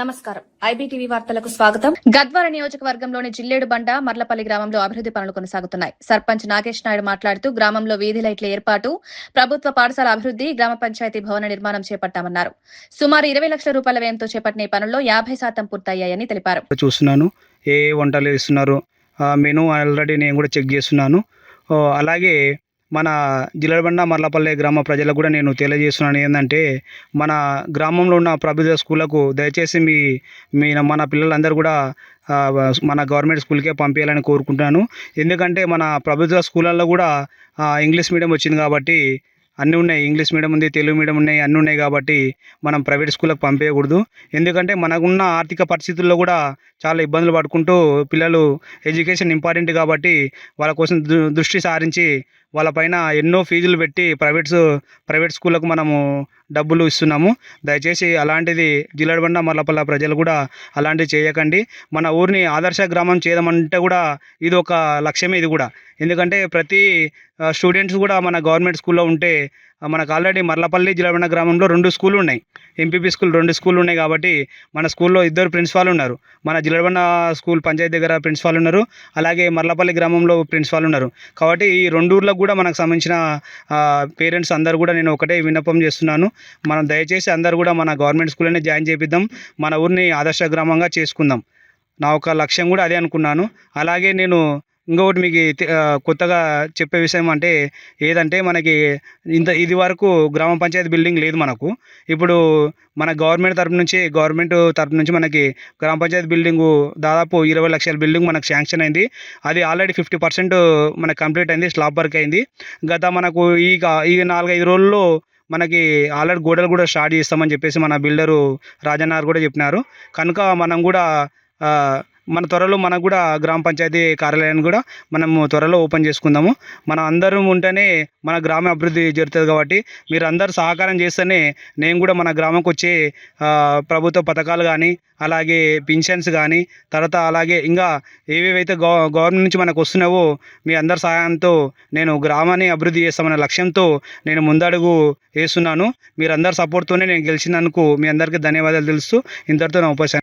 నమస్కారం. ఐబీటీవీ వార్తలకు స్వాగతం. గద్వాల నియోజకవర్గంలోని జిల్లేడుబండ మర్లపల్లి గ్రామంలో అభివృద్ది పనులు కొనసాగుతున్నాయి. సర్పంచ్ నాగేష్ నాయుడు మాట్లాడుతూ గ్రామంలో వీధి లైట్ల ఏర్పాటు, ప్రభుత్వ పాఠశాల అభివృద్ది, గ్రామ పంచాయతీ భవన నిర్మాణం చేపట్టామన్నారు. సుమారు 20 లక్షల రూపాయల వ్యయంతో చేపట్టిన పనుల్లో 50% పూర్తయ్యాయని తెలిపారు. చూస్తున్నాను ఏ వంటలు వేస్తున్నారు, మెనూ ఆల్రెడీ నేను కూడా చెక్ చేస్తున్నాను. అలాగే మన జిల్లెడబండ మర్లపల్లె గ్రామ ప్రజలకు కూడా నేను తెలియజేస్తున్నాను ఏంటంటే, మన గ్రామంలో ఉన్న ప్రభుత్వ స్కూళ్ళకు దయచేసి మన పిల్లలందరూ కూడా మన గవర్నమెంట్ స్కూల్కే పంపించాలని కోరుకుంటున్నాను. ఎందుకంటే మన ప్రభుత్వ స్కూళ్ళల్లో కూడా ఇంగ్లీష్ మీడియం వచ్చింది కాబట్టి అన్నీ ఉన్నాయి. ఇంగ్లీష్ మీడియం ఉంది, తెలుగు మీడియం ఉన్నాయి, అన్నీ ఉన్నాయి కాబట్టి మనం ప్రైవేట్ స్కూళ్ళకు పంపించకూడదు. ఎందుకంటే మనకున్న ఆర్థిక పరిస్థితుల్లో కూడా చాలా ఇబ్బందులు పడుకుంటూ పిల్లలు ఎడ్యుకేషన్ ఇంపార్టెంట్ కాబట్టి వాళ్ళ కోసం దృష్టి సారించి వాళ్ళపైన ఎన్నో ఫీజులు పెట్టి ప్రైవేట్ స్కూళ్ళకు మనము డబ్బులు ఇస్తున్నాము. దయచేసి అలాంటిది జిల్లెడబండ మర్లపల్లె ప్రజలు కూడా అలాంటివి చేయకండి. మన ఊరిని ఆదర్శ గ్రామం చేయడమంటే కూడా ఇది ఒక లక్ష్యమే. ఇది కూడా ఎందుకంటే ప్రతి స్టూడెంట్స్ కూడా మన గవర్నమెంట్ స్కూల్లో ఉంటే మనకు ఆల్రెడీ మర్లపల్లి జిల్లెడబండ గ్రామంలో 2 స్కూళ్ళు ఉన్నాయి. ఎంపీపీ స్కూల్ 2 స్కూళ్ళు ఉన్నాయి కాబట్టి మన స్కూల్లో 2 ప్రిన్సిపాల్ ఉన్నారు. మన జిల్లెడబండ స్కూల్ పంచాయతీ దగ్గర ప్రిన్సిపాల్ ఉన్నారు, అలాగే మర్లపల్లి గ్రామంలో ప్రిన్సిపాల్ ఉన్నారు. కాబట్టి ఈ 2 ఊర్లకు కూడా మనకు సంబంధించిన పేరెంట్స్ అందరూ కూడా నేను ఒకటే విన్నపం చేస్తున్నాను. మనం దయచేసి అందరూ కూడా మన గవర్నమెంట్ స్కూల్లోనే జాయిన్ చేపిద్దాం, మన ఊరిని ఆదర్శ గ్రామంగా చేసుకుందాం. నా ఒక లక్ష్యం కూడా అదే అనుకున్నాను. అలాగే నేను ఇంకొకటి మీకు కొత్తగా చెప్పే విషయం అంటే ఏదంటే, మనకి ఇది వరకు గ్రామ పంచాయతీ బిల్డింగ్ లేదు మనకు. ఇప్పుడు మన గవర్నమెంట్ తరపు నుంచి మనకి గ్రామ పంచాయతీ బిల్డింగు దాదాపు 20 లక్షల బిల్డింగ్ మనకు శాంక్షన్ అయింది. అది ఆల్రెడీ 50% మనకు కంప్లీట్ అయింది, స్లాబ్ వర్క్ అయింది. మనకు ఈ 4-5 రోజుల్లో మనకి ఆల్రెడీ గోడలు కూడా స్టార్ట్ చేస్తామని చెప్పేసి మన బిల్డరు రాజన్న గారు కూడా చెప్పినారు. కనుక మనం కూడా త్వరలో మనకు కూడా గ్రామ పంచాయతీ కార్యాలయాన్ని కూడా మనము త్వరలో ఓపెన్ చేసుకుందాము. మనం అందరం ఉంటేనే మన గ్రామ అభివృద్ధి జరుగుతుంది. కాబట్టి మీరు అందరూ సహకారం చేస్తేనే నేను కూడా మన గ్రామంకి వచ్చే ప్రభుత్వ పథకాలు కానీ, అలాగే పింఛన్స్ కానీ, తర్వాత అలాగే ఇంకా ఏవేవైతే గవర్నమెంట్ నుంచి మనకు వస్తున్నావో మీ అందరి సహాయంతో నేను గ్రామాన్ని అభివృద్ధి చేస్తామనే లక్ష్యంతో నేను ముందడుగు వేస్తున్నాను. మీరందరి సపోర్ట్తోనే నేను గెలిచినందుకు మీ అందరికీ ధన్యవాదాలు తెలుస్తూ ఇంతటితో నా ఉపన్యాసం